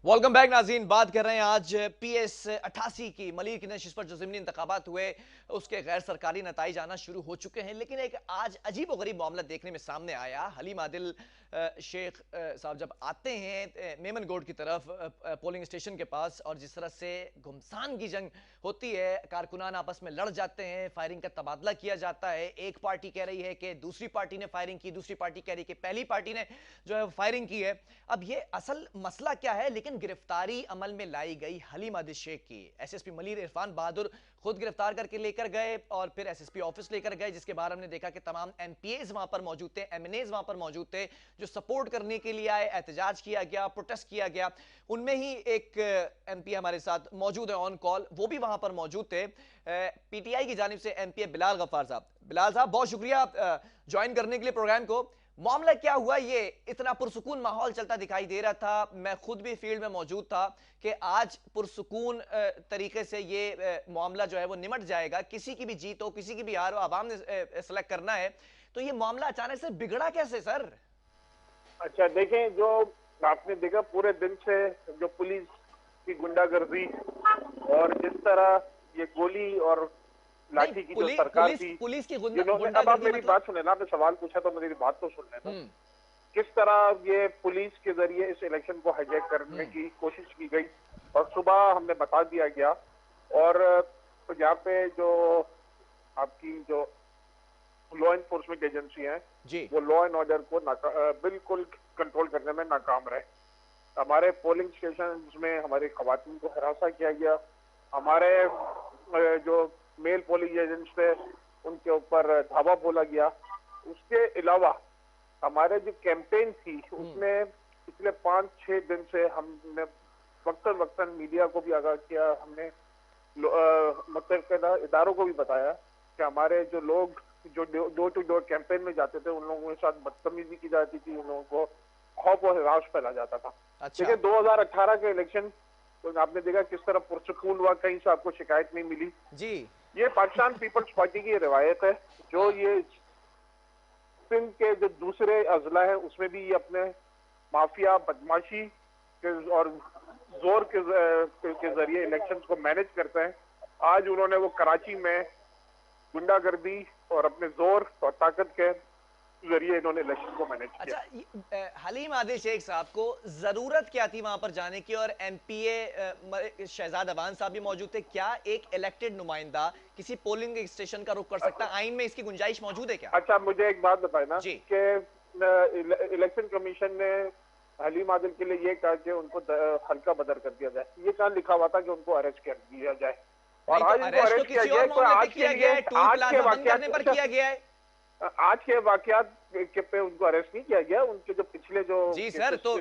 Welcome back नाज़रीन। बात कर रहे हैं आज PS88 की। मलिक नशिश पर जो ज़िमनी इंतखाबात हुए उसके गैर सरकारी नताइज आना शुरू हो चुके हैं, लेकिन एक आज अजीब व गरीब मामला देखने में सामने आया। हलीम आदिल शेख साहब जब आते हैं मेमन गोड की तरफ पोलिंग स्टेशन के पास, और जिस तरह से घुमसान की जंग होती है, कारकुनान आपस में लड़ जाते हैं, फायरिंग का तबादला किया जाता है। एक पार्टी कह रही है कि दूसरी पार्टी ने फायरिंग की, दूसरी पार्टी कह रही है कि पहली पार्टी ने जो है फायरिंग की है। अब ये असल मसला क्या है? लेकिन गिरफ्तारी अमल में लाई गई हलीम आदिल शेख की। एसएसपी मलिर इरफान बहादुर खुद गिरफ्तार करके लेकर गए और फिर एसएसपी ऑफिस लेकर गए, जिसके बाद हमने देखा कि तमाम एमपीएज वहां पर मौजूद थे, एमएनएज वहां पर मौजूद थे जो सपोर्ट करने के लिए आए। एहतजाज किया गया, प्रोटेस्ट किया गया। उनमें ही एक एमपी हमारे साथ मौजूद है ऑन कॉल, वो भी वहां पर मौजूद थे। पीटीआई की जानिब से एमपी बिलाल गफ्फार साहब। बिलाल साहब, बहुत शुक्रिया ज्वाइन करने के लिए प्रोग्राम को। मामला क्या हुआ? ये इतना पुरसुकून माहौल चलता दिखाई दे रहा था, मैं खुद भी फील्ड में मौजूद था, कि आज पुरसुकून तरीके से ये मामला जो है वो निमट जाएगा। किसी की भी जीत हो, किसी की भी हार हो, आवाम ने सेलेक्ट करना है। तो ये मामला अचानक से बिगड़ा कैसे सर? अच्छा देखें, जो आपने देखा पूरे दिन से जो पुलिस की गुंडागर्दी और जिस तरह ये गोली और नहीं, लाठी की जो सरकार थी, पुलिस की जिन्होंने, अब आप गुंडागर्दी मेरी मतलब? बात सुने ना, आपने सवाल पूछा तो मेरी बात तो सुन लेना। किस तरह ये पुलिस के जरिए इस इलेक्शन को हाईजैक करने की कोशिश की गई और सुबह हमने बता दिया गया, और यहाँ पे जो आपकी जो लॉ एनफोर्समेंट एजेंसी है वो लॉ एंड ऑर्डर को बिल्कुल कंट्रोल करने में नाकाम रहे। हमारे पोलिंग स्टेशन में हमारी खवातीन को हरासा किया गया, हमारे जो मेल पोलिंग एजेंट्स थे उनके ऊपर धावा बोला गया। उसके अलावा हमारे जो कैंपेन थी उसमें पिछले 5-6 दिन से हमने वक्तन वक्तन मीडिया को भी आगाह किया, हमने मतलब इदारों को भी बताया कि हमारे जो लोग जो डोर टू डोर कैंपेन में जाते थे उन लोगों के साथ बदतमीजी की जाती थी, उन लोगों को खौफ और हरास फैला जाता था। अच्छा। देखिए 2018 के इलेक्शन तो आपने देखा किस तरह पुरसुकून हुआ, कहीं से आपको शिकायत नहीं मिली जी। ये पाकिस्तान पीपल्स पार्टी की रिवायत है। जो ये सिंध के जो दूसरे अजला है उसमें भी ये अपने माफिया बदमाशी के और जोर के जरिए इलेक्शंस को मैनेज करते हैं। आज उन्होंने वो कराची में गुंडागर्दी और अपने जोर और ताकत के जरिए इन्होंने इलेक्शन को मैनेज किया। अच्छा, हलीम आदिल शेख साहब को जरूरत क्या थी वहां पर जाने की? और एमपीए शहजाद अवान साहब भी मौजूद थे। क्या एक इलेक्टेड नुमाइंदा किसी पोलिंग स्टेशन का रुख कर सकता है? आइन में इसकी गुंजाइश मौजूद है क्या? अच्छा, मुझे एक बात बताए ना कि इलेक्शन कमीशन ने हलीम आदिल के लिए ये कहा कि उनको हल्का बदर कर दिया जाए। ये कहाँ लिखा हुआ था कि उनको अरेस्ट कर दिया जाए? और आज इनको अरेस्ट किया गया है। आज के लिए आज के वाकयात पर किया गया है। आज के वाकयात के पे उनको अरेस्ट नहीं किया गया, उनके जो पिछले जो जी सर, तो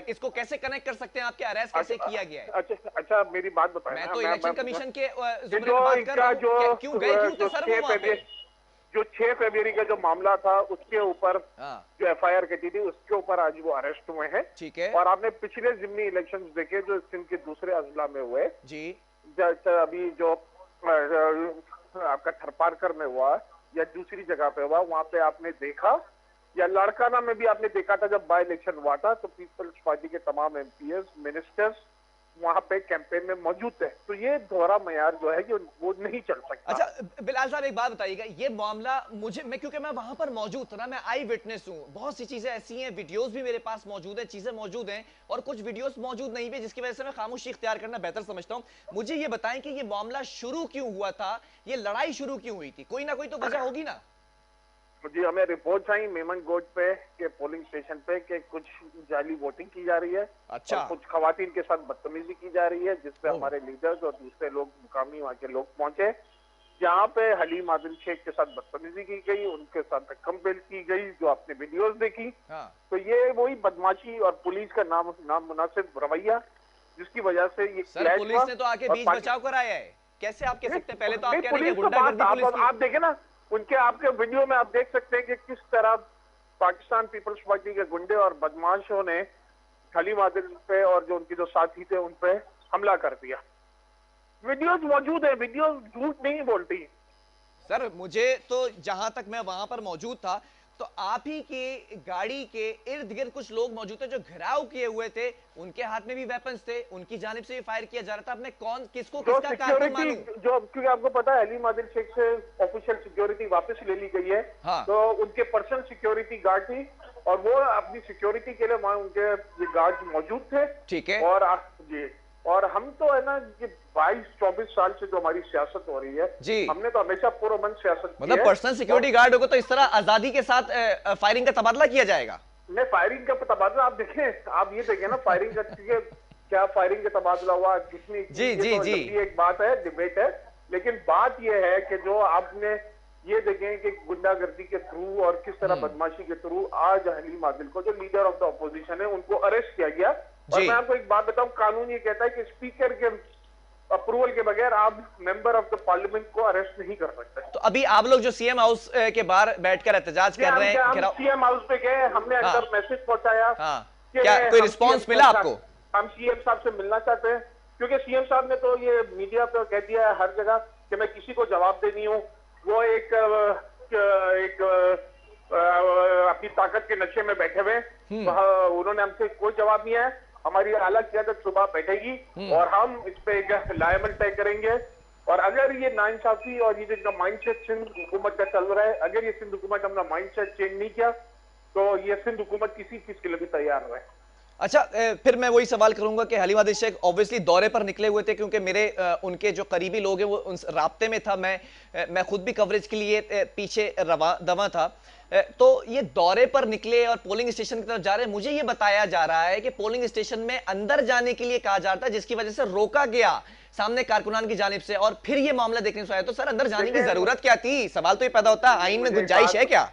इसको कैसे कनेक्ट कर सकते हैं आपके अरेस्ट कैसे किया गया है? अच्छा मेरी बात बताएं। मैं तो इलेक्शन कमीशन के जुमरे में बात कर रहा हूं। क्यों गए, क्यों थे सर वो वहां पे? जो 6 फरवरी का जो मामला था उसके ऊपर जो एफआईआर कटी थी उसके ऊपर आज वो अरेस्ट हुए हैं। ठीक है। और आपने पिछले जिमनी इलेक्शंस देखे जो सिंध के दूसरे अजला में हुए जी, अभी जो आपका थरपारकर में हुआ या दूसरी जगह पे हुआ, वहां पे आपने देखा, या लड़काना में भी आपने देखा था जब बाई इलेक्शन हुआ था, तो पीपल्स पार्टी के तमाम एमपीएस मिनिस्टर्स वहां पे कैंपेन में मौजूद थे। तो ये दोहरा मयार जो है कि वो नहीं चल सकता। अच्छा बिलाल साहब, एक बात बताइएगा, ये मामला क्योंकि मैं वहां पर मौजूद था ना, मैं आई विटनेस हूं। बहुत सी चीजें ऐसी हैं, वीडियोस भी मेरे पास मौजूद है, चीजें मौजूद हैं, और कुछ वीडियोस मौजूद नहीं भी, जिसकी वजह से मैं खामोशी इख्तियार करना बेहतर समझता हूं। मुझे ये बताएं कि ये मामला शुरू क्यों हुआ था, ये लड़ाई शुरू क्यों हुई थी? कोई ना कोई तो वजह होगी ना? जी, हमें रिपोर्ट आई मेमन गोड पे के पोलिंग स्टेशन पे कि कुछ जाली वोटिंग की जा रही है। अच्छा। और कुछ खवातीन के साथ बदतमीजी की जा रही है, जिसपे हमारे लीडर्स और दूसरे लोग, मुकामी वहाँ के लोग पहुंचे, जहाँ पे हलीम आदिल शेख के साथ बदतमीजी की गई, उनके साथ धक्कम बेल की गई, जो आपने वीडियोस देखी। तो ये वही बदमाशी और पुलिस का नामुनासिब रवैया, जिसकी वजह से ये सर, पुलिस ने तो आके बीच बचाव कराया है। कैसे आप कह सकते हैं? पहले तो आप कह रहे हैं गुंडागर्दी पुलिस की। आप देखे ना उनके, आपके वीडियो में आप देख सकते हैं कि किस तरह पाकिस्तान पीपल्स पार्टी के गुंडे और बदमाशों ने हलीम आदिल पे और जो उनके जो साथी थे उन पे हमला कर दिया। वीडियोस मौजूद है, वीडियोस झूठ नहीं बोलती। सर, मुझे तो जहां तक मैं वहां पर मौजूद था तो आप ही की गाड़ी के इर्द गिर्द कुछ लोग मौजूद थे जो घेराव किए हुए थे, उनके हाथ में भी वेपन्स थे, उनकी जानिब से भी फायर किया जा रहा था। अब मैं कौन किसको जो किसका कारकुन मानूं? जो, क्योंकि आपको पता है अलीम आदिल शेख से ऑफिशियल सिक्योरिटी वापस ले ली गई है। हाँ। तो उनके पर्सनल सिक्योरिटी गार्ड थी और वो अपनी सिक्योरिटी के लिए वहां उनके ये गार्ड मौजूद थे। ठीक है। और जी, और हम तो है ना ये 22-24 साल से जो हमारी सियासत हो रही है जी, हमने तो हमेशा पुरअमन सियासत की मतलब है। पर्सनल सिक्योरिटी गार्ड होगा तो इस तरह आजादी के साथ फायरिंग का तबादला किया जाएगा? नहीं, फायरिंग का तबादला आप देखें, आप ये देखें ना फायरिंग का क्या फायरिंग का तबादला हुआ कितनी जी जी तो जी, एक बात है, डिबेट है। लेकिन बात यह है कि जो आपने ये देखें कि गुंडागर्दी के थ्रू और किस तरह बदमाशी के थ्रू आज हलीम आदिल को जो लीडर ऑफ द ऑपोजिशन है उनको अरेस्ट किया गया। और मैं आपको एक बात बताऊं, कानून ये कहता है कि स्पीकर के अप्रूवल के बगैर आप मेंबर ऑफ द पार्लियामेंट को अरेस्ट नहीं कर सकते। तो अभी आप लोग जो सीएम हाउस के बाहर बैठकर एहतजाज कर रहे हैं, सीएम हाउस पे गए, हमने अंदर मैसेज पहुंचाया। क्या कोई रिस्पॉन्स मिला आपको? हम सीएम साहब से मिलना चाहते हैं क्योंकि सीएम साहब ने तो ये मीडिया पे कह दिया है हर जगह कि मैं किसी को जवाब देनी हूँ। वो एक अपनी ताकत के नशे में बैठे हुए, उन्होंने हमसे कोई जवाब नहीं है। हमारी आला क़यादत सुबह बैठेगी और हम इस पे एक लायमन तय करेंगे। और अगर ये नाइंसाफी और ये जो माइंडसेट सिंध हुकूमत का चल रहा है, अगर ये सिंध हुकूमत अपना माइंडसेट चेंज नहीं किया तो ये सिंध हुकूमत किसी चीज के लिए भी तैयार है। अच्छा, फिर मैं वही सवाल करूंगा कि हलीम आदिल शेख ऑब्वियसली दौरे पर निकले हुए थे, क्योंकि मेरे उनके जो करीबी लोग हैं वो उन राब्ते में था। मैं खुद भी कवरेज के लिए पीछे दवा था। तो ये दौरे पर निकले और पोलिंग स्टेशन की तरफ जा रहे हैं। मुझे ये बताया जा रहा है कि पोलिंग स्टेशन में अंदर जाने के लिए कहा जा रहा था, जिसकी वजह से रोका गया सामने कारकुनान की जानिब से, और फिर ये मामला देखने से आया। तो सर, अंदर जाने की जरूरत क्या थी? सवाल तो ये पैदा होता है, आईन में गुंजाइश है क्या?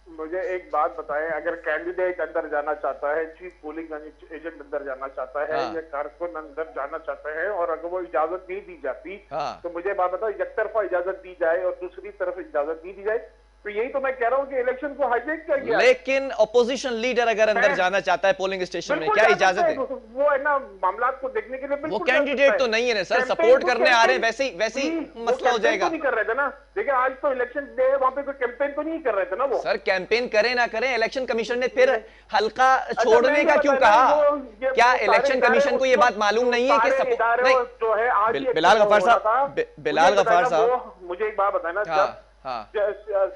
मुझे एक बात बताएं, अगर कैंडिडेट अंदर जाना चाहता है, चीफ पोलिंग एजेंट अंदर जाना चाहता है, या कारकुन अंदर जाना चाहता है और अगर वो इजाजत नहीं दी जाती, तो मुझे बात बताओ, एक तरफा इजाजत दी जाए और दूसरी तरफ इजाजत नहीं दी जाए, तो यही तो मैं कह रहा हूँ कि इलेक्शन को हाईजैक किया गया। लेकिन ऑपोजिशन लीडर अगर अंदर जाना चाहता है पोलिंग स्टेशन में, क्या इजाजत है? वो है ना मामला को देखने के लिए वो कैंडिडेट तो नहीं है ना सर, सपोर्ट करने आ रहे हैं, वैसे ही मसला हो जाएगा। नहीं कर रहे थे ना, देखिए आज तो इलेक्शन डे, वहां पे कोई कैंपेन तो नहीं कर रहे थे ना वो। सर, कैंपेन करें ना करें, इलेक्शन कमीशन ने फिर हल्का छोड़ने का क्यों कहा? क्या इलेक्शन कमीशन को ये बात मालूम नहीं है कि जो है आज बिलाल गफ्फार साहब, मुझे एक बात बताना,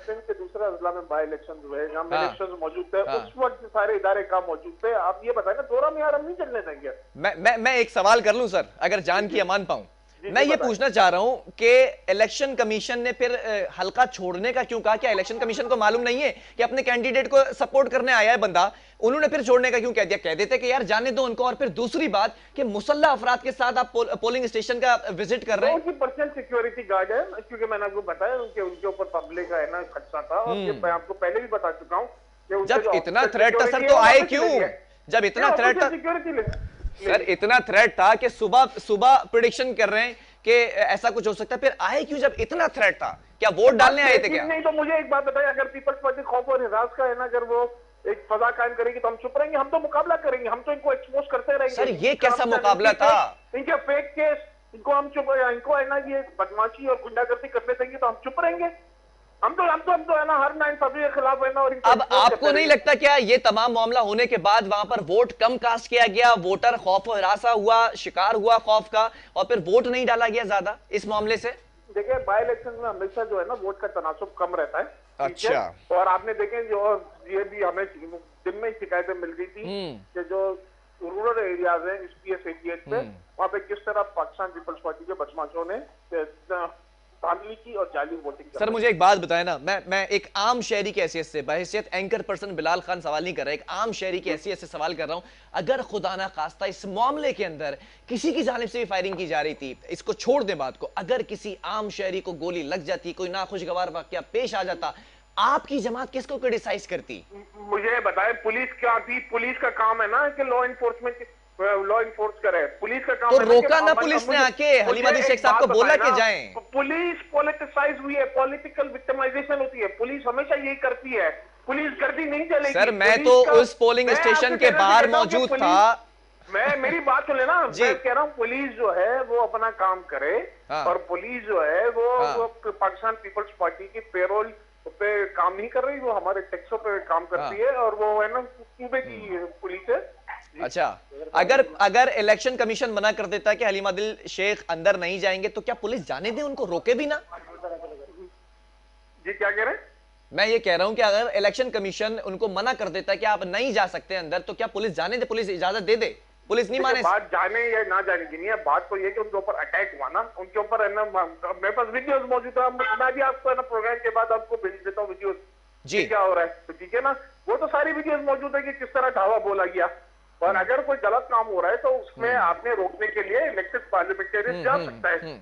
सिंध के दूसरा जिला में बाई इलेक्शन हुए, जहाँ इलेक्शन मौजूद थे, उस वक्त सारे इदारे काम मौजूद थे। आप ये बताएं ना, दौरा में यार हम नहीं चलने देंगे। मैं एक सवाल कर लूं सर, अगर जान की अमान पाऊं। मैं ये पूछना चाह रहा हूं कि इलेक्शन कमीशन ने फिर हल्का छोड़ने का क्यों कहा? क्या इलेक्शन कमीशन को मालूम नहीं है कि अपने कैंडिडेट को सपोर्ट करने आया है बंदा, उन्होंने फिर छोड़ने का क्यों कह दिया? कह देते कि यार जाने दो उनको। और फिर दूसरी बात कि मुसल्ला अफराद के साथ आप पोलिंग स्टेशन का विजिट कर रहे हैं। उनकी पर्सनल सिक्योरिटी गार्ड है, क्योंकि मैंने आपको बताया उनके ऊपर पब्लिक का है ना खर्चा था, और ये मैं आपको पहले भी बता चुका हूँ। जब इतना थ्रेट था सर, तो आए क्यों? जब इतना थ्रेट था सर, इतना थ्रेट था कि सुबह प्रेडिक्शन कर रहे हैं कि ऐसा कुछ हो सकता है, फिर आए क्यों जब इतना थ्रेट था? क्या वोट डालने आए थे क्या? नहीं, तो मुझे एक बात बताइए, अगर पीपल्स पार्टी खौफ और हिरास का है ना, अगर वो एक फजा कायम करेगी तो हम चुप रहेंगे? हम तो मुकाबला करेंगे, हम तो इनको एक्सपोज करते रहेंगे। सर, ये कैसा मुकाबला था? इनके फेक केस, इनको हम चुप, इनको है ना ये बदमाशी और गुंडागर्दी करने देंगे तो हम चुप रहेंगे? हम तो है ना हर नाइंसाफी के खिलाफ है ना। और अब आपको नहीं लगता क्या ये तमाम मामला होने के बाद वहां पर वोट कम कास्ट किया गया, वोटर खौफ और हिरासा हुआ, शिकार हुआ खौफ का, और फिर वोट नहीं डाला गया ज्यादा इस मामले से? देखिए, बाई इलेक्शन में हमेशा जो है ना वोट का तनासुब कम रहता है। अच्छा। और आपने देखें जो ये भी हमें दिन में शिकायतें मिल गई थी कि जो रूरल एरियाज है SPS एरिया पे, वहाँ पे किस तरह पाकिस्तान पीपल्स पार्टी के बदमाशों ने धांधली की और जाली वोटिंग। सर, मुझे एक बात बताएं ना, मैं एक आम शहरी की हैसियत से, बहैसियत एंकर पर्सन बिलाल खान सवाल नहीं कर रहा, एक आम शहरी की हैसियत से सवाल कर रहा हूं। अगर खुदा ना खास्ता इस मामले के अंदर किसी की जानिब से भी फायरिंग की जा रही थी, इसको छोड़ दे बात को, अगर किसी आम शहरी को गोली लग जाती, कोई नाखुशगवार वाकया पेश आ जाता, आपकी जमात किसको क्रिटिसाइज करती? मुझे बताएं, पुलिस क्या थी? पुलिस का काम है ना कि लॉ इन्फोर्स करे, पुलिस का काम तो है रोका ना पुलिस ने आके हलीम आदिल शेख साहब को बोला कि जाएं। पुलिस पॉलिटिसाइज हुई है, पॉलिटिकल विक्टिमाइजेशन होती है, पुलिस हमेशा यही करती है, पुलिस गर्दी नहीं चलेगी। सर, मैं तो उस पोलिंग स्टेशन के बाहर मौजूद था। मेरी बात सुन लेना, मैं कह रहा हूँ पुलिस जो है वो अपना काम करे, और पुलिस जो है वो पाकिस्तान पीपल्स पार्टी की पेरोल पे काम नहीं कर रही, वो हमारे टैक्सों पे काम करती है, और वो है ना सूबे की पुलिस है। अच्छा, अगर अगर इलेक्शन कमीशन मना कर देता है कि हलीमा दिल शेख अंदर नहीं जाएंगे, तो क्या पुलिस जाने दे, उनको रोके भी ना? जी क्या कह रहे हैं? मैं ये कह रहा हूं कि अगर इलेक्शन कमीशन उनको मना कर देता है कि आप नहीं जा सकते अंदर, तो क्या पुलिस जाने दे, पुलिस इजाजत दे दे? पुलिस नहीं माने? बात जाने या ना जाने की नहीं है, बात तो ये कि उनके ऊपर अटैक हुआ ना, उनके ऊपर है ना, मेरे पास वीडियोस मौजूद है, मैं भी आपको है ना प्रोग्राम के बाद आपको भेज देता हूँ वीडियोस जी। क्या हो रहा है, तो ठीक है ना, वो तो सारी वीडियोस मौजूद है कि किस तरह धावा बोला गया। और अगर कोई गलत काम हो रहा है तो उसमें आपने रोकने के लिए इलेक्टेड पार्लियामेंटेरियन जा सकता है।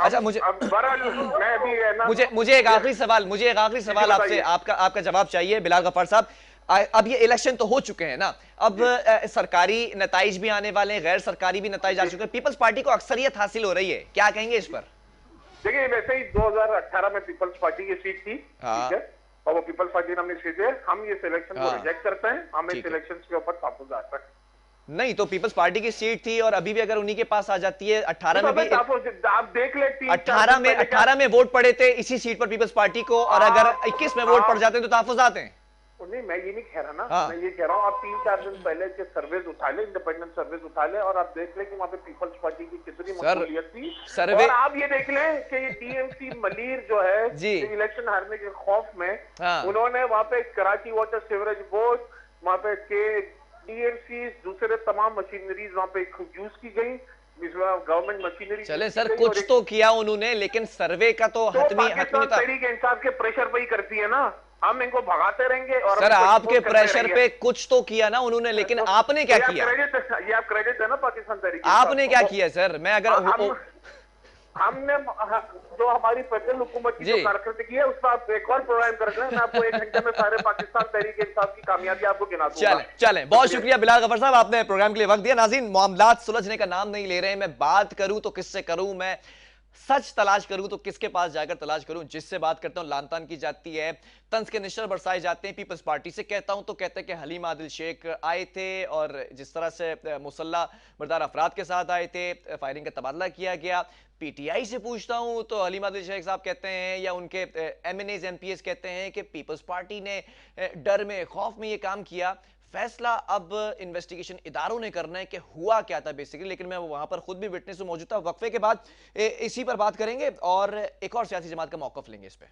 अच्छा, मुझे मैं भी है ना, मुझे एक आखिरी सवाल आपसे, आपका जवाब चाहिए बिलाल गफ्फार साहब। अब ये इलेक्शन तो हो चुके हैं ना, अब सरकारी नताइज भी आने वाले हैं, गैर सरकारी भी नताइज आ चुके हैं, पीपल्स पार्टी को अक्सरियत हासिल हो रही है, क्या कहेंगे इस पर? देखिए वैसे ही 2018 में पीपल्स पार्टी की सीट थी, ठीक है, और वो पीपल्स पार्टी ने अपनी सीट है, हम ये सिलेक्शन को रिजेक्ट करते हैं, हम इस सिलेक्शन के ऊपर तहफ्फुज़ आता है। नहीं तो पीपल्स पार्टी की सीट थी, और अभी भी अगर उन्हीं के पास आ जाती है, 18 में भी आप देख ले, 18 में वोट पड़े थे इसी सीट पर पीपल्स पार्टी को, और अगर 21 में वोट पड़ जाते हैं तो तहफ्फुज़ आते हैं। नहीं, मैं ये नहीं कह रहा ना, मैं ये कह रहा हूँ आप 3-4 दिन पहले के सर्वेज उठा ले, इंडिपेंडेंट सर्वेज उठा ले, और आप देख ले कि वहाँ पे पीपल्स पार्टी की कितनी मकबूलियत थी। सर्वे, और आप ये देख ले कि ये टीएमसी मलीर जो है इलेक्शन हारने के खौफ में, उन्होंने वहाँ पे कराची वाटर सीवरेज बोर्ड, वहाँ पे के डीएमसी, दूसरे तमाम मशीनरीज वहाँ पे यूज की गई, गवर्नमेंट मशीनरी। चले सर, कुछ तो किया उन्होंने, लेकिन सर्वे का तो तहरीक इंसाफ के प्रेशर पे ही करती है ना, हम इनको भगाते रहेंगे। और सर आपके प्रेशर पे कुछ तो किया ना उन्होंने, लेकिन आपने क्या किया? ये आप क्रेडिट है ना पाकिस्तान तहरीक, आपने क्या किया सर? मैं अगर हमने जो हमारी फेडरल हुकूमत की जो कारकर्दगी है, उस पर आप एक और प्रोग्राम कर रहे हैं, मैं आपको 1 घंटे में सारे पाकिस्तान तहरीक इंसाफ की कामयाबी आपको गिना दूंगा। चलें, बहुत शुक्रिया बिलाल गफ्फार साहब, आपने प्रोग्राम के लिए वक्त दिया। नाज़रीन, मामलात सुलझने का नाम नहीं ले रहे हैं, मैं बात करूं तो किससे करूं, मैं सच तलाश करूं तो किसके पास जाकर तलाश करूं? जिससे बात करता हूं लानतान की जाती है, तंज के निशान बरसाए जाते हैं। पीपल्स पार्टी से कहता हूं तो कहते हैं कि हलीमा दिल शेख आए थे, और जिस तरह से मुसल्ला बरदार अफराद के साथ आए थे, फायरिंग का तबादला किया गया। पीटीआई से पूछता हूं तो हलीमा दिल शेख साहब कहते हैं, या उनके एमएनएज एमपीएस कहते हैं कि पीपल्स पार्टी ने डर में, खौफ में ये काम किया। फैसला अब इन्वेस्टिगेशन इदारों ने करना है कि हुआ क्या था बेसिकली, लेकिन मैं वहां पर खुद भी विटनेस में मौजूद था। वक्फे के बाद इसी पर बात करेंगे और एक और सियासी जमात का मौकफ लेंगे इस पे।